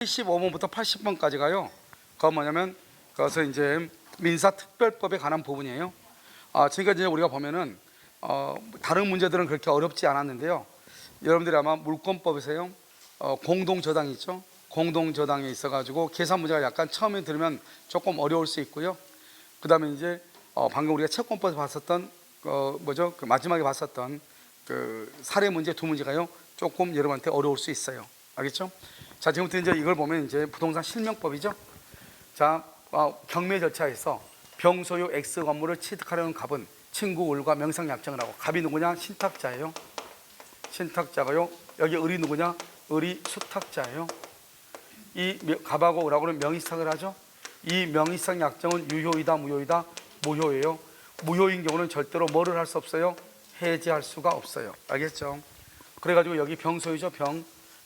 75번부터 80번까지가요. 그건 뭐냐면 그것은 이제 민사특별법에 관한 부분이에요. 지금까지 우리가 보면은 다른 문제들은 그렇게 어렵지 않았는데요. 여러분들이 아마 물권법에서요, 공동저당이 있죠. 공동저당에 있어가지고 계산 문제가 약간 처음에 들으면 조금 어려울 수 있고요. 그 다음에 이제 방금 우리가 채권법에서 봤었던 그 마지막에 봤었던 그 사례 문제 두 문제가요, 조금 여러분한테 어려울 수 있어요. 알겠죠? 자, 지금부터 이제 이걸 보면 이제 부동산 실명법이죠. 자, 경매 절차에서 병소유 X 건물을 취득하려는 갑은 친구 을과 명상약정을 하고, 갑이 누구냐? 신탁자예요. 신탁자가요. 여기 을이 누구냐? 을이 수탁자예요. 이 갑하고 을하고는 명의상을 하죠. 이 명의상 약정은 유효이다, 무효이다? 무효예요. 무효인 경우는 절대로 뭐를 할 수 없어요? 해지할 수가 없어요. 알겠죠? 그래가지고 여기 병소유죠.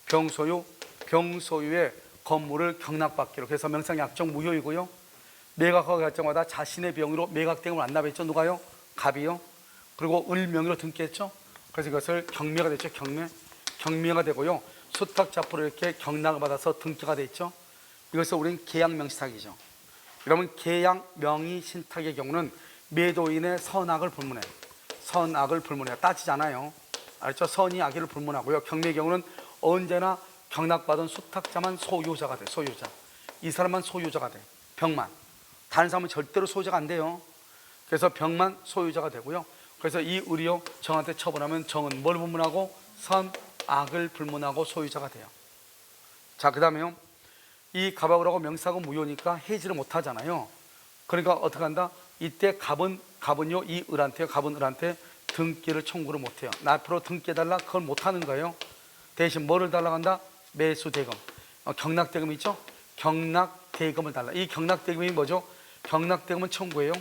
병소유. 병소유의 건물을 경락받기로. 그래서 명상약정 무효이고요. 매각하고 결정마다 자신의 병으로 매각대금을 안 납했죠. 누가요? 갑이요. 그리고 을 명의로 등기했죠. 그래서 이것을 경매가 됐죠. 경매가 되고요. 수탁자 앞으로 이렇게 경락을 받아서 등기가 됐죠. 이것을 우리는 계약명의신탁이죠. 여러분, 계약명의신탁의 경우는 매도인의 선악을 불문해요. 선악을 불문해요. 따지잖아요. 알죠? 선이 악의를 불문하고요. 경매의 경우는 언제나 경락받은 수탁자만 소유자가 돼. 소유자. 이 사람만 소유자가 돼. 병만. 다른 사람은 절대로 소유자가 안 돼요. 그래서 병만 소유자가 되고요. 그래서 이 을이요, 정한테 처분하면 정은 뭘 불문하고? 선악을 불문하고 소유자가 돼요. 자, 그 다음에요, 이 갑하고 명사하고 무효니까 해지를 못 하잖아요. 그러니까 어떻게 한다? 이때 갑은요, 이 을한테요, 갑은 을한테 등기를 청구를 못 해요. 나 앞으로 등기해달라? 그걸 못 하는 거예요. 대신 뭐를 달라고 한다? 매수대금. 경락대금 있죠? 경락대금을 달라. 이 경락대금이 뭐죠? 경락대금은 청구예요.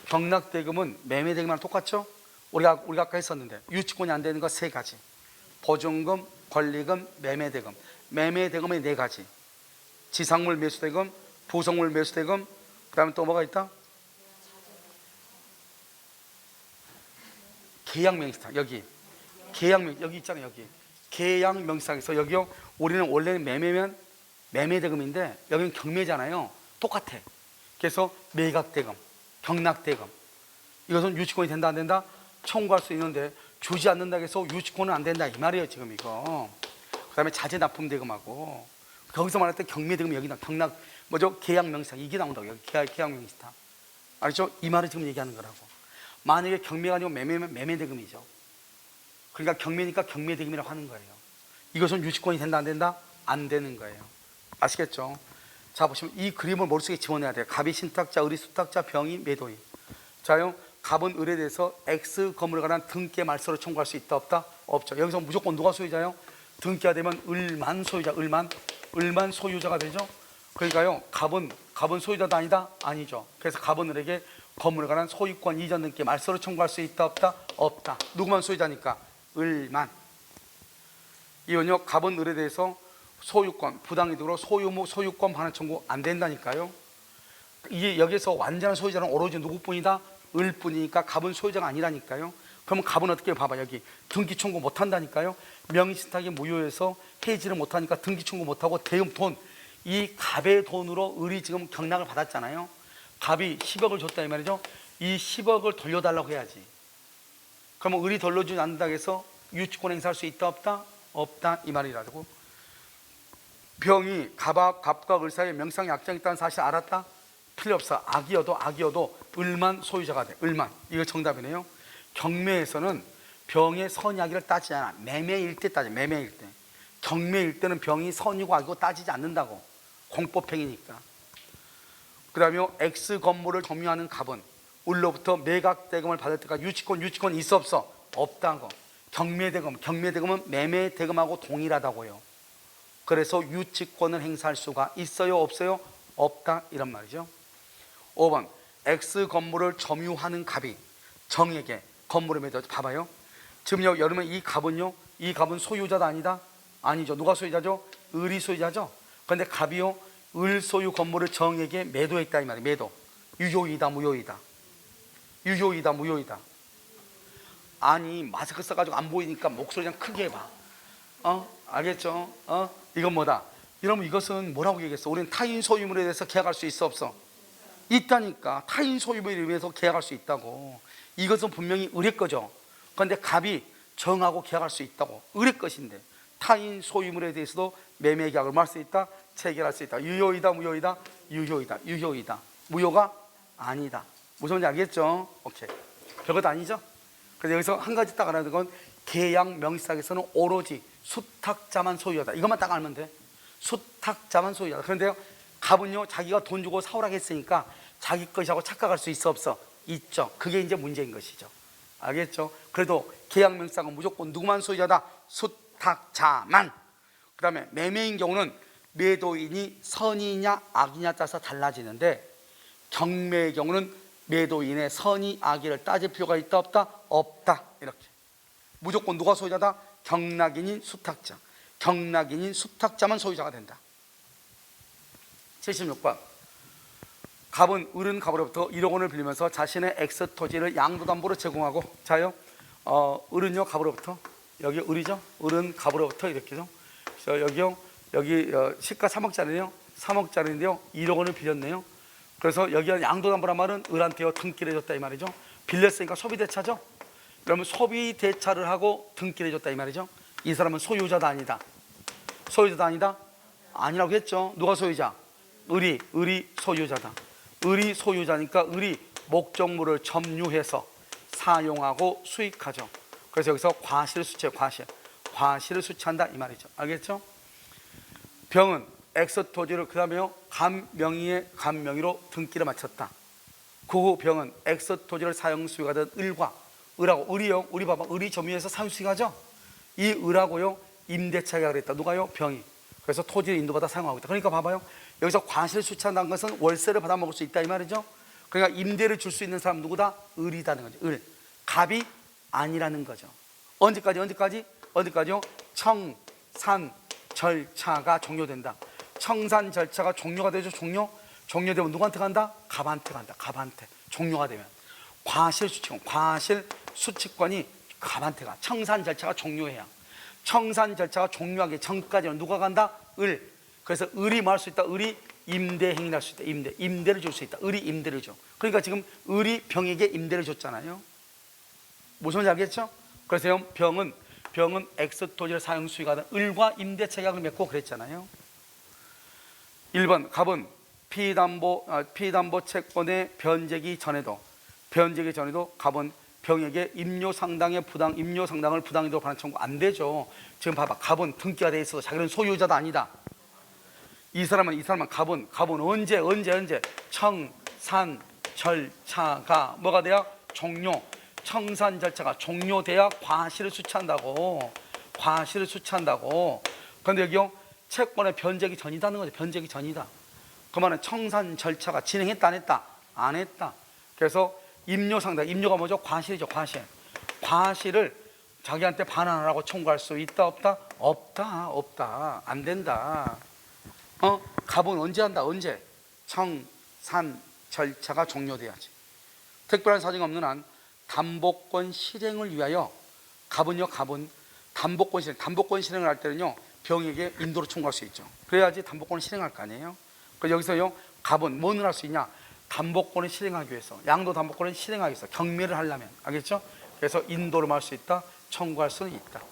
경락대금은 매매대금이랑 똑같죠? 우리가 아까 했었는데 유치권이 안 되는 거 세 가지. 보증금, 권리금, 매매대금. 매매대금의 네 가지. 지상물 매수대금, 부속물 매수대금, 그 다음에 또 뭐가 있다? 계약명의신탁. 여기 여기 있잖아요. 여기 계약명의신탁에서 여기요, 우리는 원래는 매매면 매매대금인데 여기는 경매잖아요. 똑같아. 그래서 매각대금, 경락대금, 이것은 유치권이 된다 안 된다? 청구할 수 있는데 주지 않는다고 해서 유치권은 안 된다 이 말이에요 지금 이거. 그 다음에 자재납품대금하고, 거기서 말할 때 경매대금 여기 나 경락 뭐죠? 계약명의신탁 이게 나온다고. 여기 계약명의신탁. 알죠? 이 말을 지금 얘기하는 거라고. 만약에 경매가 아니고 매매면 매매대금이죠. 그러니까 경매니까 경매대금이라고 하는 거예요. 이것은 유치권이 된다 안 된다? 안 되는 거예요. 아시겠죠? 자, 보시면 이 그림을 머릿속에 집어내야 돼요. 갑이 신탁자, 을이 수탁자, 병이 매도인. 자요, 갑은 을에 대해서 X 건물에 관한 등기의 말소를 청구할 수 있다 없다? 없죠. 여기서 무조건 누가 소유자요? 등기가 되면 을만 소유자, 을만 소유자가 되죠. 그러니까요, 갑은 소유자도 아니다? 아니죠. 그래서 갑은 을에게 건물에 관한 소유권 이전 등기 말소를 청구할 수 있다 없다? 없다. 누구만 소유자니까? 을만. 이건요, 갑은 을에 대해서 소유권, 부당이득으로 소유권 반환 청구 안 된다니까요. 이게 여기서 완전한 소유자는 오로지 누구뿐이다? 을뿐이니까 갑은 소유자가 아니라니까요. 그러면 갑은 어떻게 봐봐, 여기 등기 청구 못 한다니까요. 명의신탁이 무효해서 해지를 못 하니까 등기 청구 못 하고 대금 돈, 이 갑의 돈으로 을이 지금 경락을 받았잖아요. 갑이 10억을 줬다 이 말이죠. 이 10억을 돌려달라고 해야지. 그러면 을이 돌려주지 않는다고 해서 유치권 행사할 수 있다 없다? 없다 이 말이라고. 병이 갑과 을 사이에 명상 약정이 있다는 사실 알았다? 필요 없어. 악이어도 을만 소유자가 돼. 을만. 이거 정답이네요. 경매에서는 병의 선이 악의를 따지지 않아. 매매일 때 따져. 매매일 때. 경매일 때는 병이 선이고 악이고 따지지 않는다고. 공법행위니까. 그 다음에 X 건물을 점유하는 갑은 을로부터 매각대금을 받을 때까지 유치권 있어 없어? 없다고. 경매대금은 매매대금하고 동일하다고요. 그래서 유치권을 행사할 수가 있어요 없어요? 없다 이런 말이죠. 5번, X 건물을 점유하는 갑이 정에게 건물을 매도. 봐봐요. 지금요, 여러분 이 갑은 소유자도 아니다? 아니죠. 누가 소유자죠? 을이 소유자죠. 그런데 갑이요, 을 소유 건물을 정에게 매도했다 이 말이에요. 매도. 유효이다 무효이다? 유효이다. 아니, 마스크 써가지고 안 보이니까 목소리 좀 크게 해봐. 알겠죠? 이건 뭐다? 여러분 이것은 뭐라고 얘기했어? 우리는 타인 소유물에 대해서 계약할 수 있어 없어? 있다니까. 타인 소유물에 의해서 계약할 수 있다고. 이것은 분명히 을의 거죠. 그런데 갑이 정하고 계약할 수 있다고. 을의 것인데 타인 소유물에 대해서도 매매 계약을 할 수 있다, 체결할 수 있다. 유효이다, 무효이다? 유효이다. 유효이다. 무효가 아니다. 무슨 말인지 알겠죠? 오케이. 별것도 아니죠? 그래서 여기서 한 가지 딱 알아야 되는 건 계약 명시상에서는 오로지 수탁자만 소유하다. 이것만 딱 알면 돼. 수탁자만 소유하다. 그런데요, 갑은요, 자기가 돈 주고 사오라고 했으니까 자기 것이라고 착각할 수 있어 없어? 있죠. 그게 이제 문제인 것이죠. 알겠죠? 그래도 계약 명시상은 무조건 누구만 소유하다? 수탁자만. 그 다음에 매매인 경우는 매도인이 선이냐 악이냐 따라서 달라지는데, 경매의 경우는 매도인의 선의 악의를 따질 필요가 있다 없다? 없다. 이렇게 무조건 누가 소유자다? 경락인인 수탁자. 경락인인 수탁자만 소유자가 된다. 76번 갑은 을은 갑으로부터 1억 원을 빌리면서 자신의 X 토지를 양도담보로 제공하고, 자요, 을은요 갑으로부터, 여기 을이죠, 을은 갑으로부터 이렇게죠. 그래서 여기요, 여기 시가 3억짜리네요 3억짜리인데요 1억 원을 빌렸네요. 그래서 여기가 양도담보란 말은 을한테요 등기를 해줬다 이 말이죠. 빌렸으니까 소비대차죠. 그러면 소비대차를 하고 등기를 해줬다 이 말이죠. 이 사람은 소유자다 아니다? 소유자다 아니다? 아니라고 했죠. 누가 소유자? 을이 소유자다. 을이 소유자니까 을이 목적물을 점유해서 사용하고 수익하죠. 그래서 여기서 과실을 수취해요. 과실을 수취한다 이 말이죠. 알겠죠? 병은 X 토지를 그 다음에요 간 명의로 등기를 마쳤다. 그 후 병은 X 토지를 사용 수익가 된 을하고 을이요, 을이 봐봐, 을이 점유해서 사용 수익하죠. 이 을하고요 임대차 계약을 했다. 누가요? 병이. 그래서 토지를 인도받아 사용하고 있다. 그러니까 봐봐요, 여기서 과실을 수취한다는 것은 월세를 받아 먹을 수 있다 이 말이죠. 그러니까 임대를 줄 수 있는 사람 누구다? 을이다는 거죠. 을. 갑이 아니라는 거죠. 언제까지요? 청산 절차가 종료된다. 청산 절차가 종료가 되죠. 종료되면 누구한테 간다? 갑한테 간다. 갑한테. 종료가 되면 과실 수취권이 갑한테 가. 청산 절차가 종료해야. 청산 절차가 종료하기 전까지는 누가 간다? 을. 그래서 을이 뭐 할 수 있다? 을이 임대 행위할 수 있다. 임대를 줄 수 있다. 을이 임대를 줘. 그러니까 지금 을이 병에게 임대를 줬잖아요. 무슨 말인지 알겠죠? 그래서 병은 X 토지를 사용 수익하던 을과 임대차 계약을 맺고 그랬잖아요. 1번 갑은 피담보 채권의 변제기 전에도 갑은 병에게 임료상당을 부당이도로 반환 청구 안 되죠. 지금 봐봐, 갑은 등기가 돼 있어도 자기는 소유자다 아니다? 이 사람은 갑은 언제 청산 절차가 뭐가 돼야? 종료. 청산 절차가 종료돼야 과실을 수취한다고. 그런데 여기요 채권의 변제기 전이다는 거죠. 변제기 전이다. 그 말은 청산 절차가 진행했다 안 했다? 안 했다. 그래서 임료상당, 임료가 뭐죠? 과실이죠. 과실을 자기한테 반환하라고 청구할 수 있다 없다? 없다. 안 된다. 갑은 언제 한다? 언제? 청산 절차가 종료돼야지. 특별한 사정이 없는 한 담보권 실행을 위하여 갑은 담보권 실행을 할 때는요 병에게 인도로 청구할 수 있죠. 그래야지 담보권을 실행할 거 아니에요. 그래서 여기서요 갑은 뭐는 할 수 있냐? 담보권을 실행하기 위해서, 양도 담보권을 실행하기 위해서 경매를 하려면, 알겠죠? 그래서 인도로 할 수 있다, 청구할 수는 있다.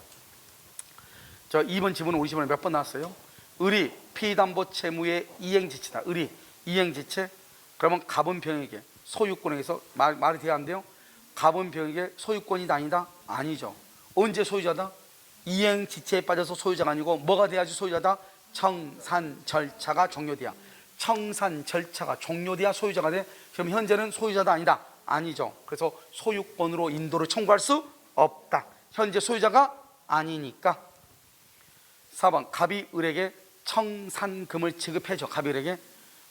저 2번 지문은 우리 지문에 몇 번 나왔어요? 을이 피담보 채무의 이행지체다. 을이 이행지체. 그러면 갑은 병에게 소유권에서 말이 돼야 안 돼요? 갑은 병에게 소유권이 아니다? 아니죠. 언제 소유자다? 이행지체에 빠져서 소유자가 아니고 뭐가 돼야지 소유자다? 청산 절차가 종료돼야. 청산 절차가 종료돼야 소유자가 돼. 그럼 현재는 소유자다 아니다? 아니죠. 그래서 소유권으로 인도를 청구할 수 없다. 현재 소유자가 아니니까. 4번 갑이 을에게 청산금을 지급해줘. 갑이 을에게.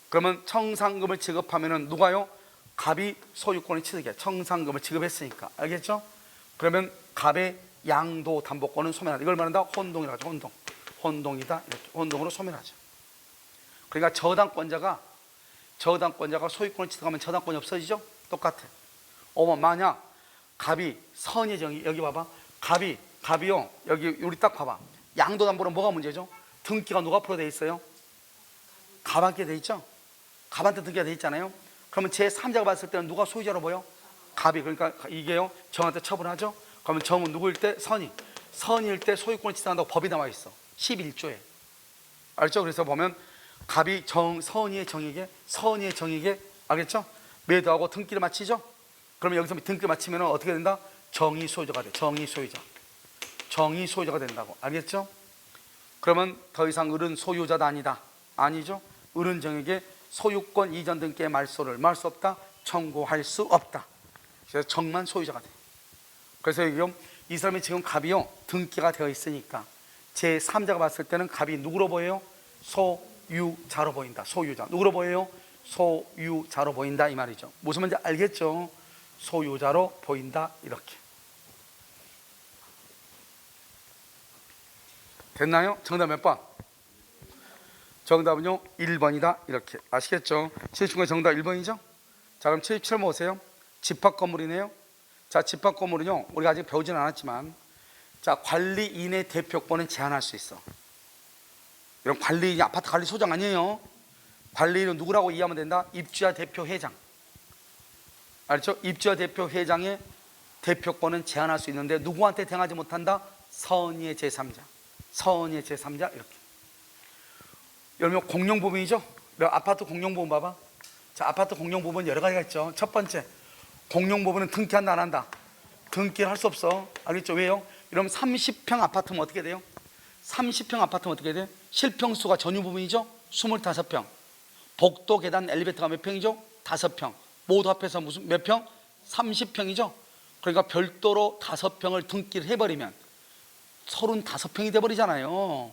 그러면 청산금을 지급하면은 누가요? 갑이 소유권을 취득해. 청산금을 지급했으니까. 알겠죠? 그러면 갑의 양도 담보권은 소멸한다. 이걸 말한다 혼동이라고 하죠. 혼동이다. 이렇게 혼동으로 소멸하죠. 그러니까 저당권자가 소유권을 취득하면 저당권이 없어지죠? 똑같아. 만약 갑이 선의정이, 여기 봐봐, 갑이요 여기 우리 딱 봐봐, 양도담보는 뭐가 문제죠? 등기가 누가 앞으로 돼 있어요? 갑한께 돼 있죠? 갑한테 등기가 돼 있잖아요. 그러면 제3자가 봤을 때는 누가 소유자로 보여? 갑이. 그러니까 이게요 정한테 처분하죠. 그러면 정은 누구일 때? 선일 때 소유권을 지정한다고 법이 나와 있어. 11조에. 알죠? 그래서 보면 갑이 선의의 정에게 알겠죠? 매도하고 등기를 마치죠. 그러면 여기서 등기를 마치면 어떻게 된다? 정의 소유자가 돼. 정의 소유자가 된다고. 알겠죠? 그러면 더 이상 을은 소유자도 아니죠? 을은 정에게 소유권 이전 등기의 말소를 뭐 할 수 없다? 청구할 수 없다. 그래서 정만 소유자가 돼. 그래서 이 사람이 지금 갑이요 등기가 되어 있으니까 제3자가 봤을 때는 갑이 누구로 보여요? 소유자로 보인다. 소유자. 누구로 보여요? 소유자로 보인다 이 말이죠. 무슨 말인지 알겠죠? 소유자로 보인다 이렇게. 됐나요? 정답 몇 번? 정답은요 1번이다 이렇게. 아시겠죠? 79번 정답 1번이죠? 자, 그럼 77번 보세요. 집합 건물이네요. 자, 집합 건물은요 우리가 아직 배우지는 않았지만, 자, 관리인의 대표권은 제한할 수 있어. 이런 관리인이 아파트 관리 소장 아니에요. 관리인은 누구라고 이해하면 된다? 입주자 대표 회장. 알죠? 입주자 대표 회장의 대표권은 제한할 수 있는데 누구한테 대항하지 못한다? 선의의 제3자 이렇게. 여러분 공용부분이죠? 아파트 공용부분 봐봐. 자, 아파트 공용부분 여러 가지가 있죠. 첫 번째, 공용부분은 등기한다 안 한다? 등기를 할 수 없어. 알겠죠? 왜요? 이러면 30평 아파트면 어떻게 돼요? 30평 아파트면 어떻게 돼? 실평수가 전유 부분이죠? 25평. 복도 계단 엘리베이터가 몇 평이죠? 5평. 모두 합해서 무슨 몇 평? 30평이죠? 그러니까 별도로 5평을 등기를 해버리면 35평이 돼버리잖아요.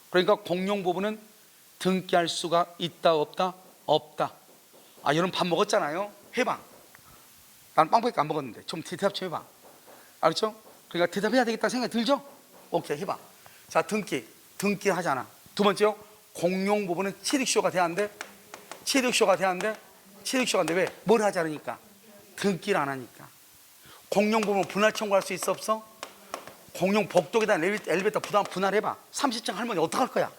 그러니까 공용 부분은 등기할 수가 있다 없다? 없다. 아, 여러분 밥 먹었잖아요. 해봐. 난 빵밖에 안 먹었는데 좀 대답 좀 해봐. 알겠죠? 그러니까 대답해야 되겠다 생각이 들죠? 오케이, 해봐. 자, 등기 하잖아. 두 번째요, 공용 부분은 취득쇼가 돼야 한대. 취득쇼가 안 돼. 왜? 뭘 하지 않으니까? 등기를 안 하니까. 공용 부분 분할 청구할 수 있어 없어? 공용 복도계단 엘리베이터 분할해봐. 30층 할머니 어떡할 거야?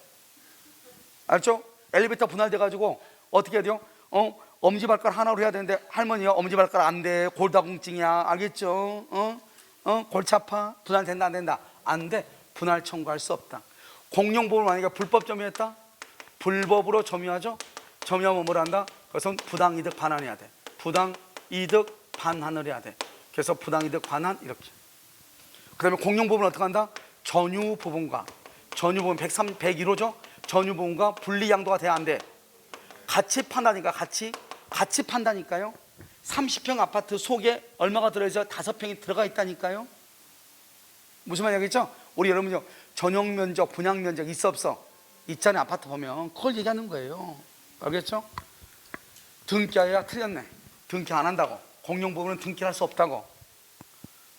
알죠? 엘리베이터 분할돼가지고 어떻게 해야 돼요? 엄지발가락 하나로 해야 되는데 할머니요 엄지발가락 안 돼. 골다공증이야. 알겠죠? 골치 아파. 분할된다 안 된다? 안 돼. 분할 청구할 수 없다. 공용 부분 만약에 불법 점유했다? 불법으로 점유하죠? 점유하면 뭘 한다? 그것은 부당이득 반환해야 돼. 부당이득 반환을 해야 돼. 그래서 부당이득 반환 이렇게. 그 다음에 공용 부분은 어떻게 한다? 전유 부분 101호죠? 전유 부분과 분리 양도가 돼야 안 돼. 같이 판다니까. 같이 판다니까요. 30평 아파트 속에 얼마가 들어있어? 5평이 들어가 있다니까요. 무슨 말이겠죠? 우리 여러분요 전용 면적, 분양 면적 있어 없어? 있잖아요. 아파트 보면 그걸 얘기하는 거예요. 알겠죠? 등기하여야 틀렸네. 등기 안 한다고. 공용 부분은 등기할 수 없다고.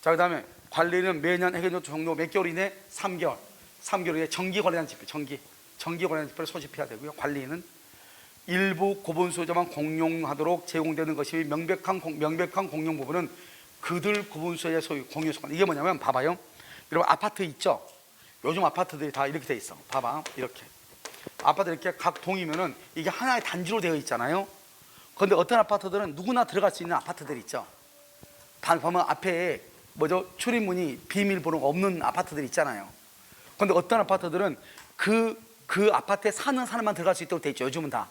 자, 그 다음에 관리는 매년 해결 종료 몇 개월 이내? 3개월. 3개월 이내 정기 관리한 집회, 정기 관리한 집회를 소집해야 되고요. 관리는 일부 고분 소유자만 공용하도록 제공되는 것이 명백한 공용 부분은 그들 고분 소유의 소유, 공유 소관. 이게 뭐냐면 봐봐요. 여러분 아파트 있죠? 요즘 아파트들이 다 이렇게 돼 있어. 봐봐, 이렇게. 아파트 이렇게 각 동이면은 이게 하나의 단지로 되어 있잖아요. 그런데 어떤 아파트들은 누구나 들어갈 수 있는 아파트들 있죠. 보면 앞에 출입문이 비밀번호가 없는 아파트들 있잖아요. 그런데 어떤 아파트들은 그 아파트에 사는 사람만 들어갈 수 있도록 돼 있죠. 요즘은 다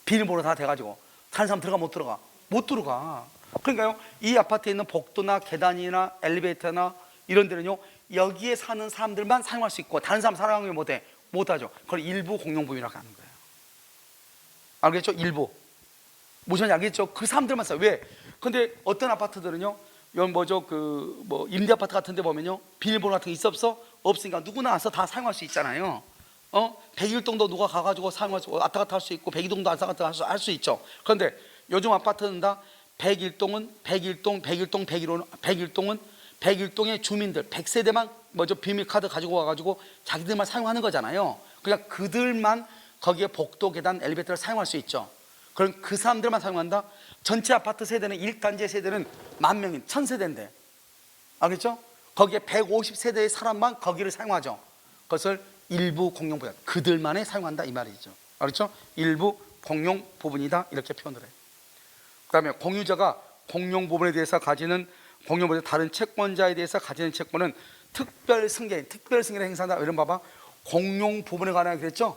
비밀번호 다 돼가지고 다른 사람 못 들어가. 그러니까요, 이 아파트에 있는 복도나 계단이나 엘리베이터나 이런 데는요, 여기에 사는 사람들만 사용할 수 있고 다른 사람 사용하지 못하죠. 그걸 일부 공용부분이라고 하는 거예요. 알겠죠? 일부. 무슨 말인지 알겠죠? 그 사람들만 써요. 왜? 근데 어떤 아파트들은요, 임대 아파트 같은 데 보면요, 비밀번호 같은 게 있어 없어? 없으니까 누구나 와서 다 사용할 수 있잖아요. 101동도 누가 가가지고 사용할 수, 왔다 갔다 할 수 있고 102동도 왔다 갔다 할 수 있죠. 그런데 요즘 아파트는 다 101동은 101동의 주민들 100세대만 비밀카드 가지고 와가지고 자기들만 사용하는 거잖아요. 그러니까 그들만 거기에 복도, 계단, 엘리베이터를 사용할 수 있죠. 그럼 그 사람들만 사용한다? 전체 아파트 세대는 1단지 세대는 10,000명인 1000세대인데, 알겠죠? 거기에 150세대의 사람만 거기를 사용하죠. 그것을 일부 공용부야, 그들만에 사용한다 이 말이죠. 알았죠? 일부 공용 부분이다 이렇게 표현을 해요. 그 다음에 공유자가 공용 부분에 대해서 가지는 공용 부분의 다른 채권자에 대해서 가지는 채권은 특별 승계인, 특별 승계를 행사한다. 이런 봐봐. 공용 부분에 관한 그랬죠?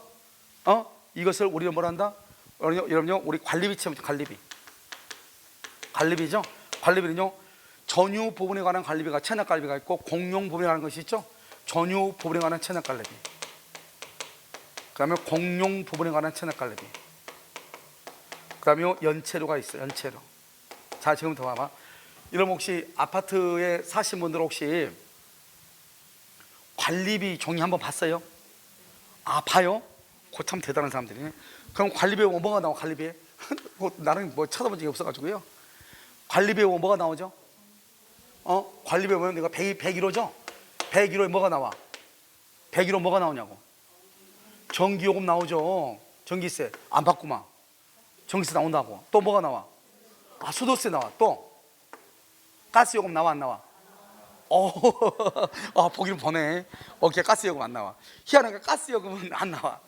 이것을 우리가 뭐라 한다? 여러분요, 우리 관리비 채무죠. 관리비죠. 관리비는요, 전유 부분에 관한 관리비가 체납 관리비가 있고 공용 부분에 관한 것이 있죠. 전유 부분에 관한 체납 관리비. 그다음에 공용 부분에 관한 체납 관리비. 그다음에 연체료가 있어요. 연체료. 자, 지금부터 봐봐. 여러분 혹시 아파트에 사신 분들 혹시 관리비 종이 한번 봤어요? 아, 봐요? 그거 참 대단한 사람들이네. 그럼 관리비에 뭐가 나와? 관리비에? 나는 뭐 찾아본 적이 없어가지고요. 관리비에 뭐가 나오죠? 관리비에 보면 내가 101호죠? 101호에 뭐가 나와? 101호 뭐가 나오냐고? 전기요금 나오죠. 전기세 안 받구만. 전기세 나온다고. 또 뭐가 나와? 아, 수도세 나와. 또 가스요금 나와 안 나와? 보기는 보네. 오케이, 가스요금 안 나와. 희한하게 가스요금은 안 나와.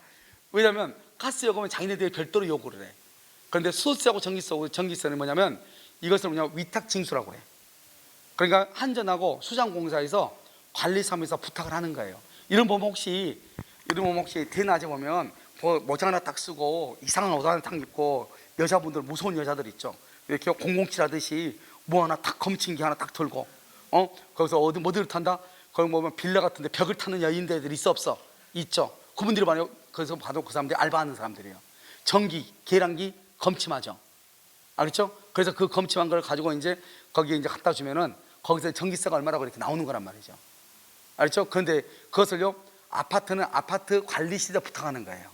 왜냐면 가스요금은 자기네들이 별도로 요구를 해. 그런데 수도세하고 전기세는 뭐냐면 이것을 위탁징수라고 해. 그러니까 한전하고 수장공사에서 관리사무소에서 부탁을 하는 거예요. 이런 보면 혹시 대낮에 보면 모자 하나 딱 쓰고 이상한 옷 하나 딱 입고 여자분들, 무서운 여자들 있죠. 이렇게 007 하듯이 뭐 하나 딱 검침기 하나 딱 들고 거기서 어디를 탄다? 거기 보면 빌라 같은데 벽을 타는 여인들 있어 없어? 있죠. 그분들이 봐요. 거기서 봐도 그 사람들이 알바하는 사람들이에요. 전기, 계량기 검침하죠. 알겠죠? 그래서 그 검침한 걸 가지고 이제 거기에 이제 갖다 주면은 거기서 전기세가 얼마라고 이렇게 나오는 거란 말이죠. 알겠죠? 그런데 그것을요, 아파트는 아파트 관리실에 부탁하는 거예요.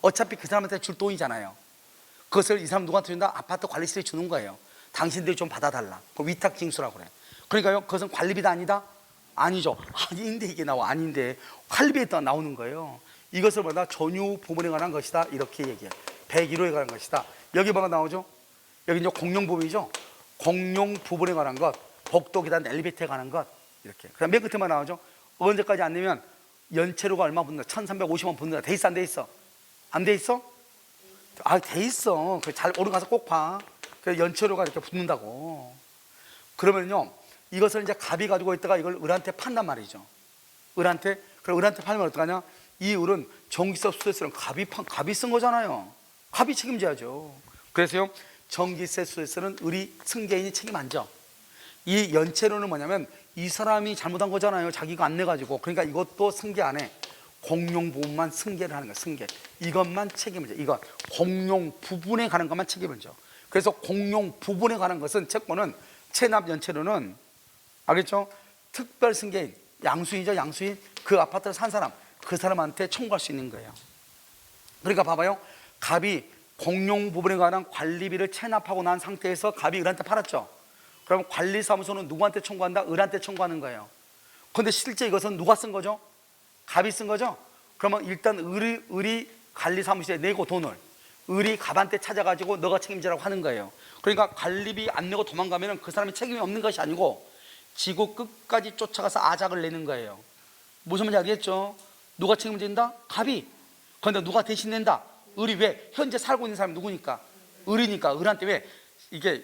어차피 그 사람한테 줄 돈이잖아요. 그것을 이 사람 누구한테 준다? 아파트 관리실에 주는 거예요. 당신들이 좀 받아달라. 그 위탁징수라고 그래. 그러니까요, 그것은 관리비다 아니다? 아니죠. 아닌데 이게 나와. 아닌데 관리비에 또 나오는 거예요. 이것을 뭐다? 전유 부분에 관한 것이다 이렇게 얘기해요. 101호에 관한 것이다. 여기 뭐가 나오죠? 여기 이제 공용 부분이죠. 공용 부분에 관한 것, 복도, 계단, 엘리베이터에 관한 것 이렇게. 그다음 맨 끝에만 나오죠. 언제까지 안 내면 연체료가 얼마 붙는다? 1,350원 붙는다. 돼 있어 안 돼 있어? 안 돼 있어? 아, 돼 있어. 잘 오른 가서 꼭 봐. 그래서 연체료가 이렇게 붙는다고. 그러면요, 이것을 이제 갑이 가지고 있다가 이걸 을한테 판단 말이죠. 을한테. 그럼 을한테 팔면 어떡하냐? 이 을은 전기세, 수도세는 갑이 쓴 거잖아요. 갑이 책임져야죠. 그래서요, 전기세, 수도세는 을이 승계인이 책임 안 져. 이 연체료는 뭐냐면 이 사람이 잘못한 거잖아요. 자기가 안 내가지고. 그러니까 이것도 승계 안 해. 공용 부분만 승계를 하는 거야. 승계. 이것만 책임을 져. 이거 공용 부분에 관한 것만 책임을 져. 그래서 공용 부분에 관한 것은 채권은 체납 연체료는 알겠죠? 특별 승계인, 양수인이죠. 양수인. 그 아파트를 산 사람, 그 사람한테 청구할 수 있는 거예요. 그러니까 봐봐요. 갑이 공용 부분에 관한 관리비를 체납하고 난 상태에서 갑이 을한테 팔았죠. 그럼 관리사무소는 누구한테 청구한다? 을한테 청구하는 거예요. 그런데 실제 이것은 누가 쓴 거죠? 갑이 쓴 거죠? 그러면 일단 을이 관리사무소에 내고 돈을 을이 갑한테 찾아가지고 너가 책임지라고 하는 거예요. 그러니까 관리비 안 내고 도망가면 그 사람이 책임이 없는 것이 아니고 지구 끝까지 쫓아가서 아작을 내는 거예요. 무슨 말인지 알겠죠? 누가 책임진다? 갑이. 그런데 누가 대신 낸다? 을이. 왜? 현재 살고 있는 사람이 누구니까? 을이니까. 을한테 왜? 이게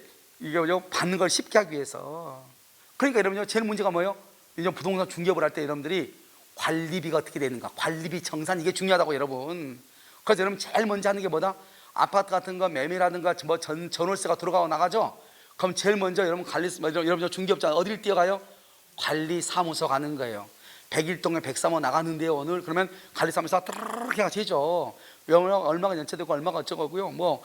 받는 걸 쉽게 하기 위해서. 그러니까 여러분요, 제일 문제가 뭐예요? 이제 부동산 중개업을 할 때 여러분들이 관리비가 어떻게 되는가? 관리비 정산, 이게 중요하다고 여러분. 그래서 여러분 제일 먼저 하는 게 뭐다? 아파트 같은 거 매매라든가 뭐 전월세가 들어가고 나가죠? 그럼 제일 먼저 여러분 여러분 중개업자 어디를 뛰어가요? 관리사무소 가는 거예요. 101동에 103호 나가는데요 오늘. 그러면 관리사무소가 뚜르륵 해가 되죠. 얼마가 연체되고 얼마가 어쩌고요.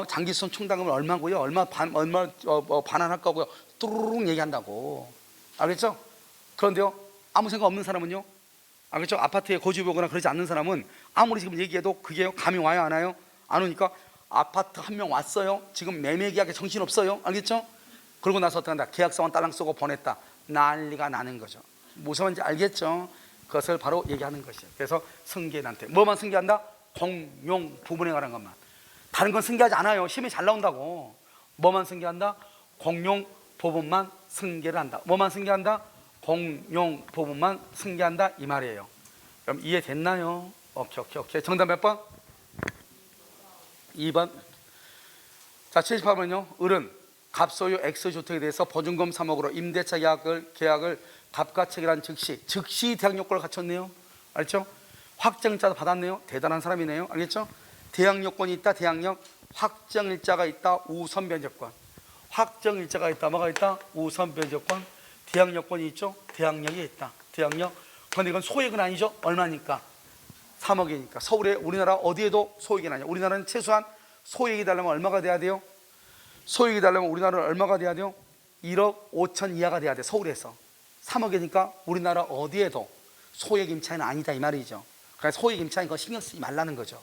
장기순 충당금은 얼마고요. 얼마 반환할 거고요. 뚜루룩 얘기한다고. 알겠죠? 그런데요, 아무 생각 없는 사람은요, 알겠죠? 아파트에 거주해보거나 그러지 않는 사람은 아무리 지금 얘기해도 그게 감이 와요, 안 와요? 안 오니까 아파트 한 명 왔어요. 지금 매매 계약에 정신 없어요. 알겠죠? 그러고 나서 어떻게 한다? 계약서만 딸랑 쓰고 보냈다. 난리가 나는 거죠. 무슨 말인지 알겠죠? 그것을 바로 얘기하는 것이에요. 그래서 승계인한테 뭐만 승계한다? 공용 부분에 관한 것만. 다른 건 승계하지 않아요. 시험에 잘 나온다고. 뭐만 승계한다? 공용 부분만 승계를 한다. 뭐만 승계한다? 공용 부분만 승계한다 이 말이에요. 그럼 이해됐나요? 오케이. 정답 몇 번? 2번. 자, 78번은요. 을은 갑소유 X주택에 대해서 보증금 3억으로 임대차 계약을 갑과 체결한 즉시 대항 요건을 갖췄네요. 알죠? 확정일자도 받았네요. 대단한 사람이네요. 알겠죠? 대항 요건이 있다. 대항력. 확정일자가 있다. 우선 변제권. 확정일자가 있다. 뭐가 있다? 우선 변제권. 대항 요건이 있죠. 대항력이 있다. 대항력. 그런데 이건 소액은 아니죠. 얼마니까? 3억이니까. 서울에 우리나라 어디에도 소액이 아니야. 우리나라는 최소한 소액이 되려면 얼마가 돼야 돼요? 소액이 되려면 우리나라는 얼마가 돼야 돼요? 1억 5천 이하가 돼야 돼. 서울에서. 3억이니까 우리나라 어디에도 소액 임차인은 아니다 이 말이죠. 그러니까 소액 임차인 거 신경 쓰지 말라는 거죠.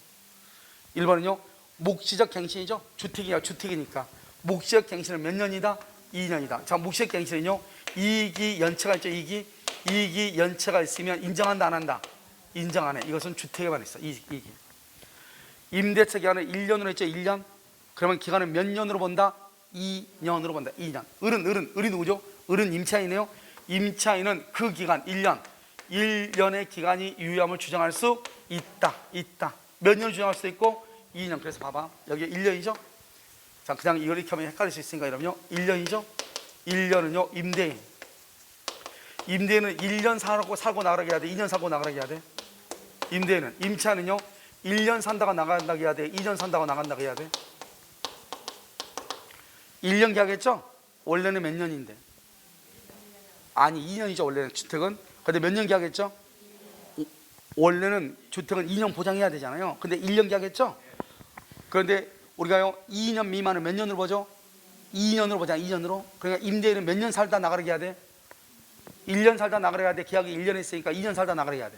1번은요. 묵시적 갱신이죠. 주택이니까. 묵시적 갱신은 몇 년이다? 2년이다. 자, 묵시적 갱신은요. 이익이 연체가 있죠. 이익이 연체가 있으면 인정한다 안 한다? 인정 안 해. 이것은 주택에만 있어. 이익이. 임대차 기간을 1년으로 했죠. 1년. 그러면 기간을 몇 년으로 본다? 2년으로 본다. 2년. 을이 누구죠? 을은 임차인이네요. 임차인은 그 기간 1년의 기간이 유효함을 주장할 수 있다. 몇 년 주장할 수 있고? 2년. 그래서 봐봐. 여기 1년이죠. 자, 그냥 이걸 이렇게 하면 헷갈릴 수 있으니까 이러면요. 1년이죠. 1년은요. 임대인은 1년 살고 나가게 해야 돼. 2년 살고 나가게 해야 돼. 임대인은. 임차인은요. 1년 산다가 나간다고 해야 돼. 2년 산다고 나간다고 해야 돼. 1년 계약했죠? 원래는 몇 년인데? 아니 2년이죠. 원래는 주택은. 근데 몇 년 계약했죠? 원래는 주택은 2년 보장해야 되잖아요. 근데 1년 계약했죠? 그런데 우리가요 2년 미만은 몇 년으로 보죠? 2년으로 보자. 2년으로. 그러니까 임대인은 몇 년 살다 나가게 해야 돼? 1년 살다 나가게 해야 돼. 계약이 1년 했으니까 2년 살다 나가게 해야 돼.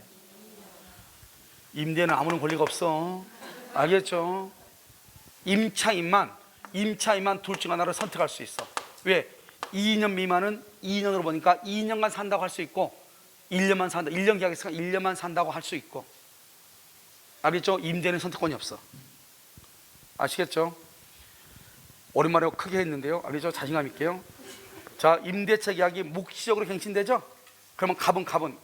임대인은 아무런 권리가 없어. 알겠죠? 임차인만 둘 중 하나를 선택할 수 있어. 왜? 2년 미만은 2년으로 보니까 2년간 산다고 할 수 있고 1년만 산다. 1년 계약했으니까 1년만 산다고 할 수 있고. 알겠죠? 임대는 선택권이 없어. 아시겠죠? 오랜만에 크게 했는데요. 알겠죠? 자신감 있게요. 자, 임대차 계약이 묵시적으로 갱신되죠? 그러면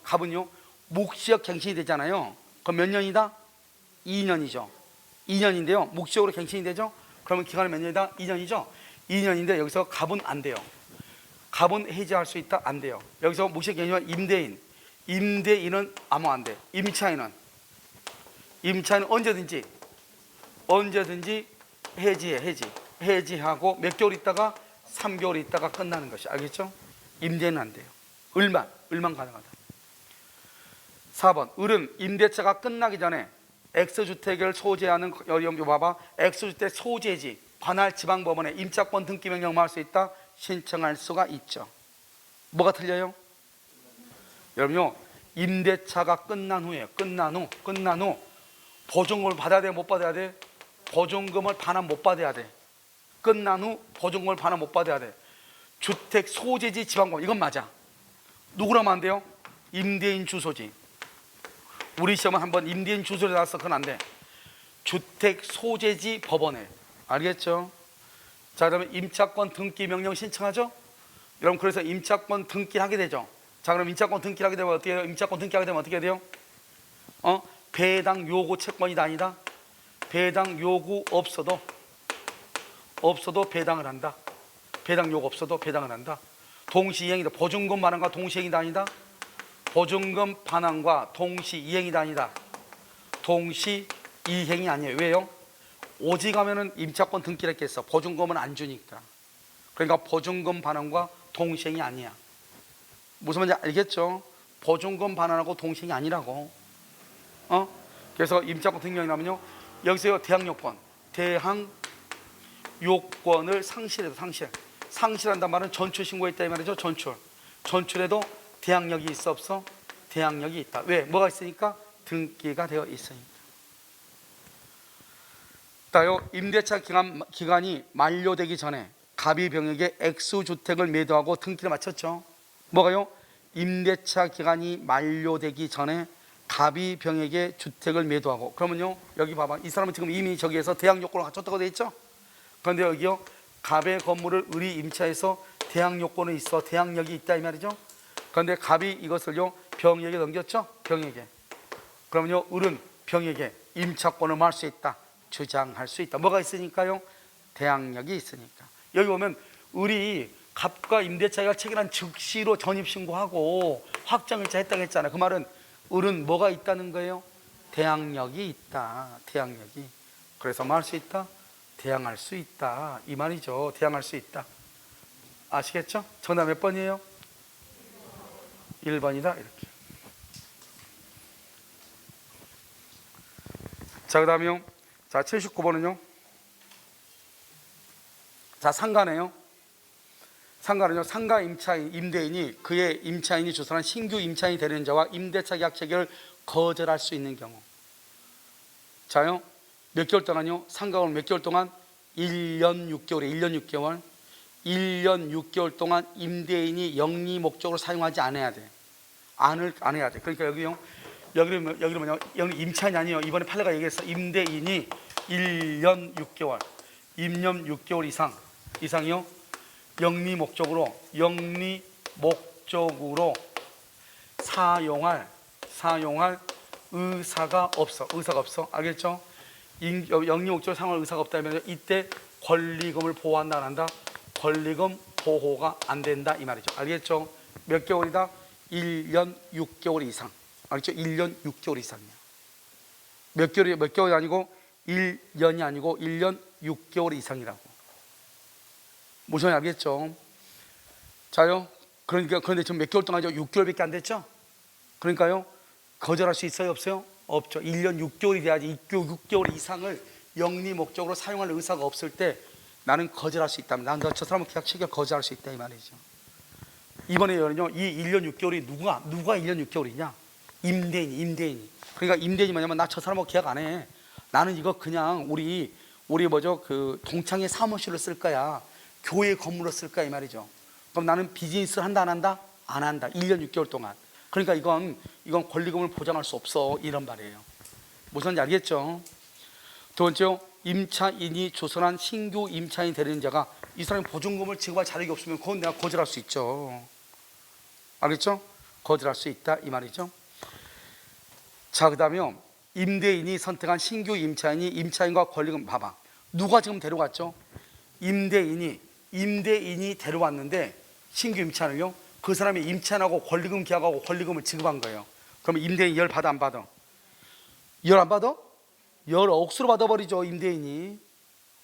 갑은요 묵시적 갱신이 되잖아요. 그럼 몇 년이다? 2년이죠. 2년인데요. 묵시적으로 갱신이 되죠? 그러면 기간은 몇 년이다? 2년이죠. 2년인데 여기서 갑은 안 돼요. 갑은 해지할 수 있다? 안 돼요. 여기서 묵시적 갱신은 임대인은 아무 안 돼. 임차인은 언제든지 해지하고 몇 개월 있다가 3개월 있다가 끝나는 것이. 알겠죠? 임대는 안 돼요. 을만 가능하다. 4번 을은 임대차가 끝나기 전에 X주택을 소재하는 여기 봐봐. X주택 소재지 관할 지방법원에 임차권 등기 명령을 할 수 있다. 신청할 수가 있죠. 뭐가 틀려요? 여러분요 임대차가 끝난 후 보증금을 받아야 돼? 못 받아야 돼? 보증금을 반환 못 받아야 돼. 끝난 후 보증금을 반환 못 받아야 돼. 주택 소재지 지방법원 이건 맞아. 누구라면 안 돼요? 임대인 주소지. 우리 시험은 한번 임대인 주소를 나왔어. 그건 안 돼. 주택 소재지 법원에. 알겠죠? 자, 그러면 임차권 등기 명령 신청하죠? 여러분 그래서 임차권 등기하게 되죠. 자, 그럼 임차권 등기하게 되면 어떻게 해요? 임차권 등기하게 되면 어떻게 돼요? 배당 요구 채권이다 아니다? 배당 요구 없어도 배당을 한다. 배당 요구 없어도 배당을 한다. 동시이행이다. 보증금 반환과 동시이행이다 아니다? 보증금 반환과 동시이행이다 아니다? 동시이행이 아니에요. 왜요? 오직 하면은 임차권 등기를 했겠어. 보증금은 안 주니까. 그러니까 보증금 반환과 동시이행이 아니야. 무슨 말인지 알겠죠? 보증금 반환하고 동시이행이 아니라고. 그래서 임차권 등기명령하면요 여기서 대항 요건을 상실해도 상실한단 말은 전출 신고했다 이 말이죠. 전출해도 대항력이 있어 없어? 대항력이 있다. 왜? 뭐가 있으니까? 등기가 되어 있으니까. 따요 임대차 기간이 만료되기 전에 갑이 병에게 X주택을 매도하고 등기를 마쳤죠. 뭐가요? 임대차 기간이 만료되기 전에 갑이 병에게 주택을 매도하고. 그러면요 여기 봐봐. 이 사람은 지금 이미 저기에서 대항 요건을 갖췄다고 되어 있죠. 그런데 여기요 갑의 건물을 을이 임차해서 대항 요건이 있어. 대항력이 있다 이 말이죠. 그런데 갑이 이것을요 병에게 넘겼죠. 병에게. 그러면요 을은 병에게 임차권을 말 수 있다. 주장할 수 있다. 뭐가 있으니까요? 대항력이 있으니까. 여기 보면 우리 갑과 임대차가 체결한 즉시로 전입신고하고 확정일자 했다고 했잖아요. 그 말은 을은 뭐가 있다는 거예요? 대항력이 있다. 대항력이. 그래서 뭐 할 수 있다? 대항할 수 있다 이 말이죠. 대항할 수 있다. 아시겠죠? 정답 몇 번이에요? 1번이다 이렇게. 자, 그 다음에요. 자, 79번은요. 자, 상가네요. 상가는요, 상가 임차인, 임대인이 그의 임차인이 주선한 신규 임차인이 되는 자와 임대차 계약 체결을 거절할 수 있는 경우. 자요, 몇 개월 동안요? 상가는 몇 개월 동안? 1년 6개월에 1년 6개월. 1년 6개월 동안 임대인이 영리 목적으로 사용하지 않아야 돼. 안 해야 돼. 그러니까 여기요. 여기는 뭐냐? 여기 임차인이 아니에요. 이번에 판례가 얘기했어. 임대인이 1년 6개월, 임년 6개월 이상이요. 영리 목적으로 사용할 의사가 없어. 알겠죠? 영리 목적으로 사용할 의사가 없다면 이때 권리금을 보호한다 안 한다? 권리금 보호가 안 된다 이 말이죠. 알겠죠? 몇 개월이다? 1년 6개월 이상. 알겠죠? 1년 6개월 이상이야. 몇 개월이 아니고 1년이 아니고 1년 6개월 이상이라고. 무슨 말인지 알겠죠? 자요. 그런데 지금 몇 개월 동안이죠? 6개월밖에 안 됐죠? 그러니까요. 거절할 수 있어요? 없어요? 없죠. 1년 6개월이 돼야지 6개월 이상을 영리 목적으로 사용할 의사가 없을 때 나는 거절할 수 있다면 난 저 사람은 계약 체결 거절할 수 있다 이 말이죠. 이번에는요. 이 1년 6개월이 누가 1년 6개월이냐? 임대인이. 그러니까 임대인이 뭐냐면 나 저 사람하고 계약 안 해. 나는 이거 그냥 우리 그 동창회 사무실로 쓸 거야. 교회 건물로 쓸 거야 이 말이죠. 그럼 나는 비즈니스를 한다 안 한다? 안 한다. 1년 6개월 동안. 그러니까 이건 권리금을 보장할 수 없어 이런 말이에요. 무슨 말인지 알겠죠? 두 번째요. 임차인이 조선한 신규 임차인이 되는 자가 이 사람이 보증금을 지급할 자력이 없으면 그건 내가 거절할 수 있죠. 알겠죠? 거절할 수 있다 이 말이죠. 자, 그 다음에요. 임대인이 선택한 신규 임차인이 임차인과 권리금 봐봐. 누가 지금 데려갔죠? 임대인이 데려왔는데 신규 임차인을요. 그 사람이 임차인하고 권리금 계약하고 권리금을 지급한 거예요. 그러면 임대인이 열 받아 안 받아? 열 안 받아? 열 억수로 받아버리죠 임대인이.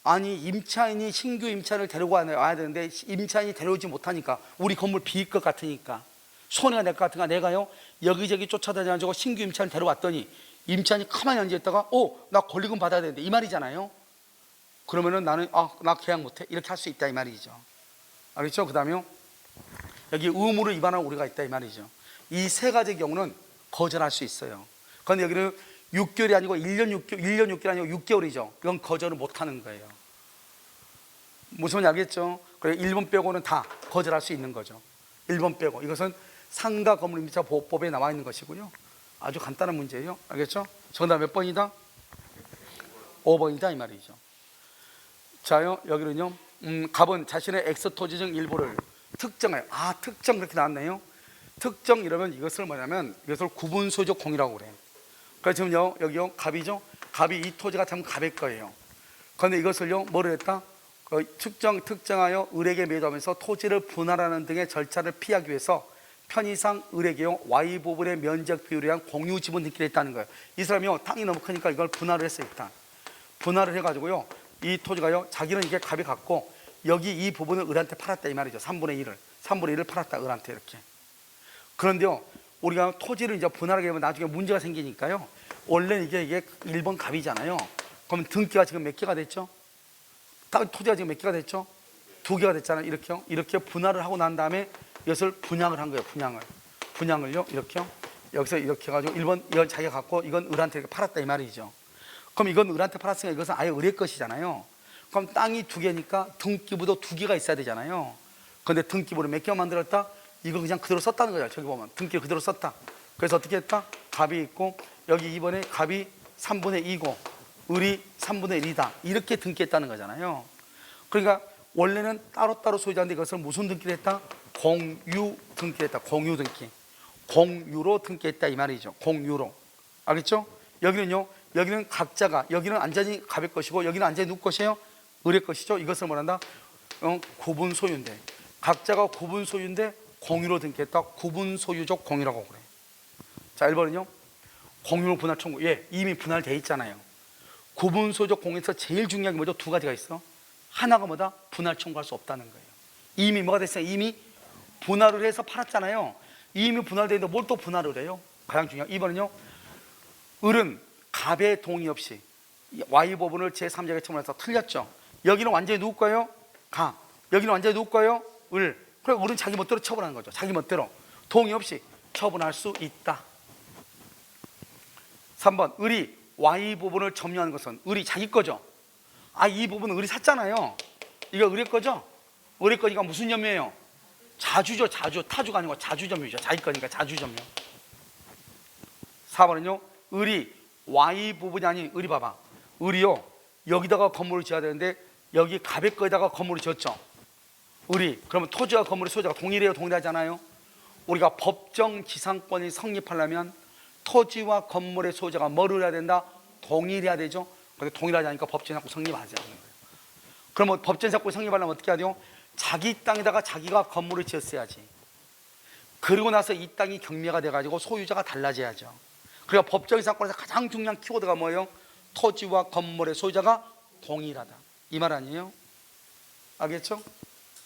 아니 임차인이 신규 임차인을 데리고 와야 되는데 임차인이 데려오지 못하니까 우리 건물 비일 것 같으니까 손해가 낼 것 같으니까 내가요 여기저기 쫓아다녀가지고 신규 임차인을 데려왔더니 임차인이 가만히 앉아있다가 나 권리금 받아야 되는데 이 말이잖아요. 그러면은 나는 나 계약 못해 이렇게 할 수 있다 이 말이죠. 알겠죠? 그 다음에요. 여기 의무를 위반한 우리가 있다 이 말이죠. 이 세 가지 경우는 거절할 수 있어요. 그런데 여기는 6개월이 아니고 1년 6개월이 아니고 6개월이죠. 이건 거절을 못하는 거예요. 무슨 말인지 알겠죠? 그래 1번 빼고는 다 거절할 수 있는 거죠. 1번 빼고. 이것은 상가 건물 임대차 보호법에 나와 있는 것이고요. 아주 간단한 문제예요. 알겠죠? 정답 몇 번이다? 5번이다 이 말이죠. 자요, 여기는요. 갑은 자신의 엑스토지증 일부를 특정해요. 특정 그렇게 나왔네요. 특정 이러면 이것을 뭐냐면 이것을 구분소유적 공이라고 그래요. 그래서 지금요 여기요 갑이죠. 갑이 이 토지가 참 갑의 거예요. 그런데 이것을요 뭐를 했다? 특정하여 을에게 매도하면서 토지를 분할하는 등의 절차를 피하기 위해서 편의상 을에게요 Y 부분의 면적 비율에 의한 공유 지분 등기를 했다는 거예요. 이 사람이요 땅이 너무 크니까 이걸 분할을 했어요. 일단 분할을 해가지고요 이 토지가요 자기는 이게 갑이 갖고 여기 이 부분을 을한테 팔았다 이 말이죠. 3분의 1을 팔았다 을한테 이렇게. 그런데요 우리가 토지를 이제 분할하게 되면 나중에 문제가 생기니까요 원래 이게 1번 갑이잖아요. 그러면 등기가 지금 몇 개가 됐죠? 토지가 지금 몇 개가 됐죠? 2개가 됐잖아요. 이렇게 분할을 하고 난 다음에 이것을 분양을 한 거예요. 분양을요 이렇게요. 여기서 이렇게 해가지고 1번 이건 자기가 갖고 이건 을한테 이렇게 팔았다 이 말이죠. 그럼 이건 을한테 팔았으니까 이것은 아예 을의 것이잖아요. 그럼 땅이 2개니까 등기부도 2개가 있어야 되잖아요. 그런데 등기부를 몇 개만 만들었다? 이걸 그냥 그대로 썼다는 거죠. 저기 보면 등기를 그대로 썼다. 그래서 어떻게 했다? 갑이 있고 여기 이번에 갑이 3분의 2고 을이 3분의 1이다 이렇게 등기했다는 거잖아요. 그러니까 원래는 따로따로 소유자인데 이것을 무슨 등기를 했다? 공유 등기를 했다. 공유로 등기했다 이 말이죠. 공유로. 알겠죠? 여기는요 여기는 각자가, 여기는 완전히 갑의 것이고 여기는 완전히 누구 것이에요? 을의 것이죠. 이것을 뭐란다? 구분 소유인데, 각자가 구분 소유인데 공유로 등기했다. 구분 소유적 공유라고 그래. 자, 1번은요 공유 분할 청구. 예, 이미 분할돼 있잖아요. 구분 소유적 공유에서 제일 중요한 게 뭐죠? 두 가지가 있어. 하나가 뭐다? 분할 청구할 수 없다는 거예요. 이미 뭐가 됐어요? 이미 분할을 해서 팔았잖아요. 이미 분할돼 있는데 뭘 또 분할을 해요? 가장 중요한 2번은요 을은 갑의 동의 없이 Y 부분을 제3자에게 처분해서 틀렸죠. 여기는 완전히 누구 거예요? 갑. 여기는 완전히 누구 거예요? 을. 그럼 을은 자기 멋대로 처분하는 거죠. 자기 멋대로 동의 없이 처분할 수 있다. 3번 을이 Y 부분을 점유하는 것은 을이 자기 거죠. 아, 이 부분은 을이 샀잖아요. 이거 을의 거죠. 을의 거니까 무슨 점유예요? 자주죠. 자주. 타주가 아니고 자주점유죠. 자기 거니까 자주점유. 4번은요 을이 Y 부분이 아닌, 을이 봐봐, 을이요 여기다가 건물을 지어야 되는데 여기 갑의 거에다가 건물을 지었죠. 을이. 그러면 토지와 건물의 소유자가 동일해요? 동일하잖아요. 우리가 법정 지상권이 성립하려면 토지와 건물의 소유자가 뭐를 해야 된다? 동일해야 되죠. 근데 동일하지 않으니까 법정사건 성립하지 않는 거예요. 그러면 법정사건이 성립하려면 어떻게 해야 돼요? 자기 땅에다가 자기가 건물을 지었어야지. 그리고 나서 이 땅이 경매가 돼가지고 소유자가 달라져야죠. 그러니까 법정의 사건에서 가장 중요한 키워드가 뭐예요? 토지와 건물의 소유자가 동일하다. 이 말 아니에요? 알겠죠?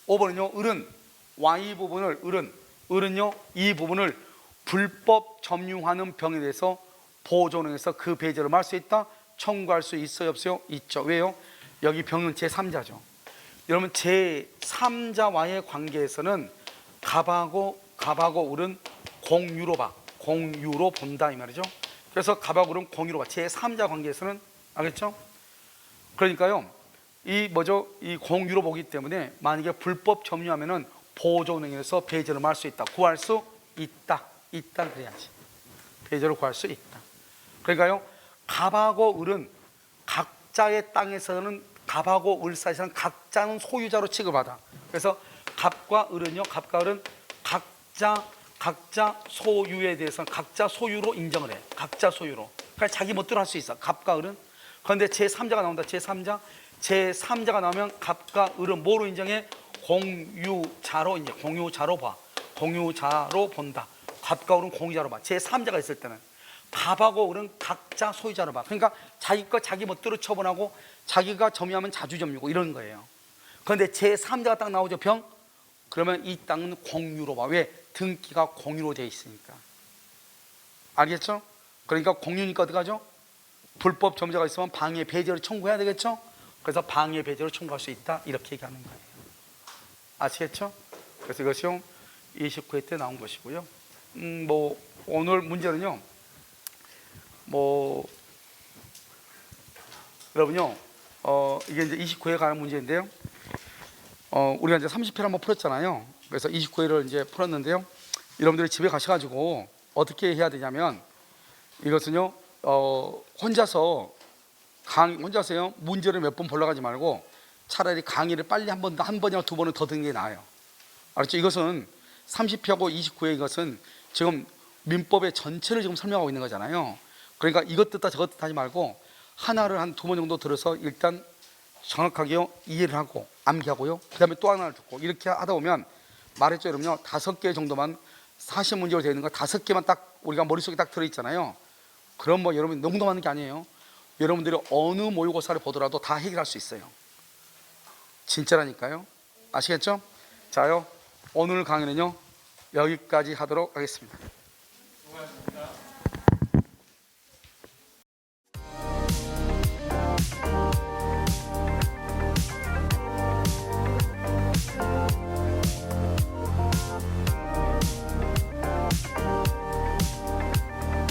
5번은요 을은 Y 부분을, 을은요 이 부분을 불법 점유하는 병에 대해서 보존해서 그 배제를 할 수 있다. 청구할 수 있어요? 없어요? 있죠. 왜요? 여기 병은 제3자죠. 여러분 제3자와의 관계에서는 갑하고 을은 공유로 본다 이 말이죠. 그래서 갑하고 을은 공유로 봐. 제3자 관계에서는. 알겠죠? 그러니까요 이 공유로 보기 때문에 만약에 불법 점유하면은 보존행위에서 배제를 할 수 있다. 구할 수 있다. 그래야지. 배제를 구할 수 있다. 그러니까요 갑하고 을은 각자의 땅에서는, 갑하고 을 사이에서는 각자는 소유자로 취급하다. 그래서 갑과 을은 각자 소유에 대해서는 각자 소유로 인정을 해. 각자 소유로. 그러니까 자기 멋대로 할 수 있어. 갑과 을은. 그런데 제3자가 나온다. 제3자가 나오면 갑과 을은 뭐로 인정해? 공유자로 이제 공유자로 봐. 공유자로 본다. 갑과 을은 공유자로 봐. 제3자가 있을 때는. 갑하고 을은 각자 소유자로 봐. 그러니까 자기 거 자기 멋대로 처분하고 자기가 점유하면 자주점유고 이런 거예요. 그런데 제3자가 딱 나오죠. 병. 그러면 이 땅은 공유로 봐. 왜? 등기가 공유로 되어 있으니까. 알겠죠? 그러니까 공유니까 어떻게 하죠? 불법 점유자가 있으면 방해 배제를 청구해야 되겠죠? 그래서 방해 배제를 청구할 수 있다. 이렇게 얘기하는 거예요. 아시겠죠? 그래서 이것이 29회 때 나온 것이고요. 오늘 문제는요. 여러분요. 이게 이제 29회에 관한 문제인데요. 우리가 이제 30회를 한번 풀었잖아요. 그래서 29회를 이제 풀었는데요. 여러분들이 집에 가셔가지고 어떻게 해야 되냐면 이것은요, 혼자서요 문제를 몇 번 보러 가지 말고 차라리 강의를 빨리 한 번이나 두 번은 더 듣는 게 나아요. 알았죠? 이것은 30회하고 29회 이것은 지금 민법의 전체를 지금 설명하고 있는 거잖아요. 그러니까 이것 듣다 저것 듣다 하지 말고 하나를 한 두 번 정도 들어서 일단 정확하게 이해를 하고 암기하고요. 그 다음에 또 하나를 듣고 이렇게 하다 보면 말했죠 여러분요. 5개 정도만 40문제로 되어 있는 거 5개만 딱 우리가 머릿속에 딱 들어있잖아요. 그럼 여러분 너무너무 많은 게 아니에요. 여러분들이 어느 모의고사를 보더라도 다 해결할 수 있어요. 진짜라니까요. 아시겠죠? 자요 오늘 강의는요 여기까지 하도록 하겠습니다.